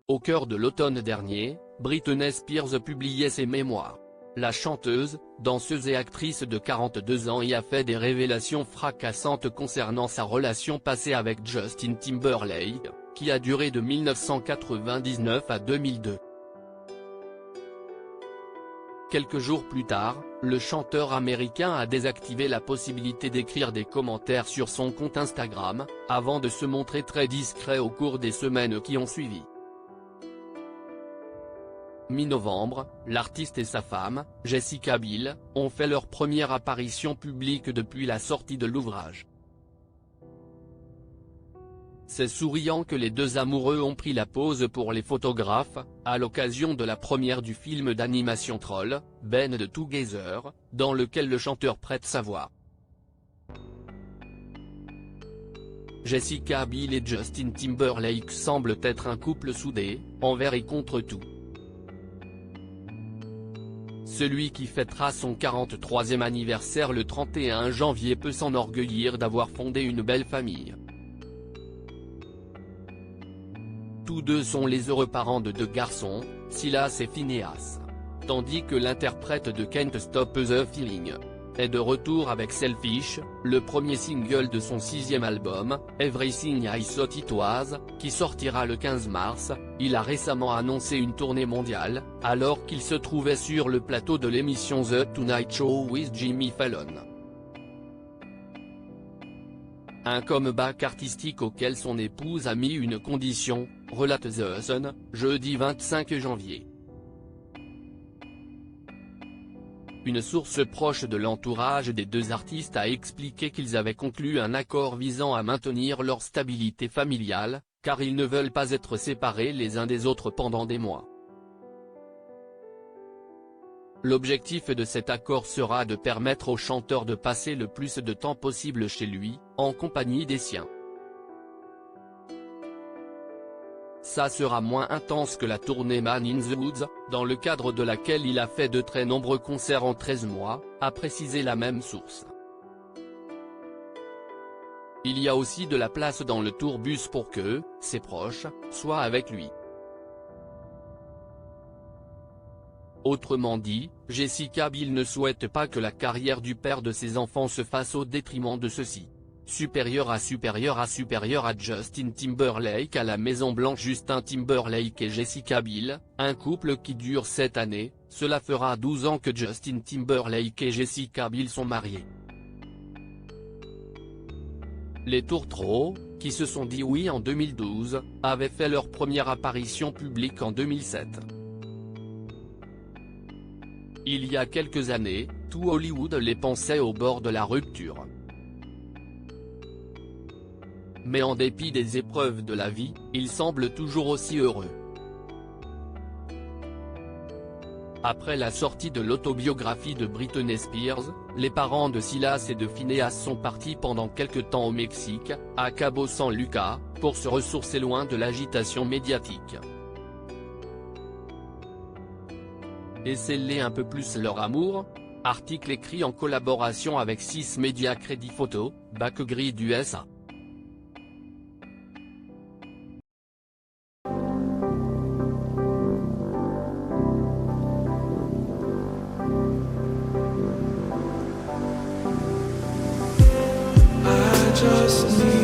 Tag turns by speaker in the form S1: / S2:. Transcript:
S1: Au cœur de l'automne dernier, Britney Spears publiait ses mémoires. La chanteuse, danseuse et actrice de 42 ans y a fait des révélations fracassantes concernant sa relation passée avec Justin Timberlake, qui a duré de 1999 à 2002. Quelques jours plus tard, le chanteur américain a désactivé la possibilité d'écrire des commentaires sur son compte Instagram, avant de se montrer très discret au cours des semaines qui ont suivi. Mi-novembre, l'artiste et sa femme, Jessica Biel, ont fait leur première apparition publique depuis la sortie de l'ouvrage. C'est souriant que les deux amoureux ont pris la pose pour les photographes, à l'occasion de la première du film d'animation Troll, Band Together, dans lequel le chanteur prête sa voix. Jessica Biel et Justin Timberlake semblent être un couple soudé, envers et contre tout. Celui qui fêtera son 43e anniversaire le 31 janvier peut s'enorgueillir d'avoir fondé une belle famille. Tous deux sont les heureux parents de deux garçons, Silas et Phineas. Tandis que l'interprète de Can't Stop the Feeling est de retour avec Selfish, le premier single de son 6e album, Everything I Thought It Was, qui sortira le 15 mars, il a récemment annoncé une tournée mondiale, alors qu'il se trouvait sur le plateau de l'émission The Tonight Show with Jimmy Fallon. Un comeback artistique auquel son épouse a mis une condition, relate The Sun, jeudi 25 janvier. Une source proche de l'entourage des deux artistes a expliqué qu'ils avaient conclu un accord visant à maintenir leur stabilité familiale, car ils ne veulent pas être séparés les uns des autres pendant des mois. L'objectif de cet accord sera de permettre au chanteur de passer le plus de temps possible chez lui, en compagnie des siens. Ça sera moins intense que la tournée Man in the Woods, dans le cadre de laquelle il a fait de très nombreux concerts en 13 mois, a précisé la même source. Il y a aussi de la place dans le tourbus pour que, ses proches, soient avec lui. Autrement dit, Jessica Biel ne souhaite pas que la carrière du père de ses enfants se fasse au détriment de ceux-ci. Supérieur à Justin Timberlake à la Maison Blanche. Justin Timberlake et Jessica Biel, un couple qui dure cette année, cela fera 12 ans que Justin Timberlake et Jessica Biel sont mariés. Les Tourtereaux, qui se sont dit oui en 2012, avaient fait leur première apparition publique en 2007. Il y a quelques années, tout Hollywood les pensait au bord de la rupture. Mais en dépit des épreuves de la vie, ils semblent toujours aussi heureux. Après la sortie de l'autobiographie de Britney Spears, les parents de Silas et de Phineas sont partis pendant quelque temps au Mexique, à Cabo San Lucas, pour se ressourcer loin de l'agitation médiatique. Et sceller un peu plus leur amour ? Article écrit en collaboration avec 6 médias Crédit Photo, Backgrid USA.
S2: Just need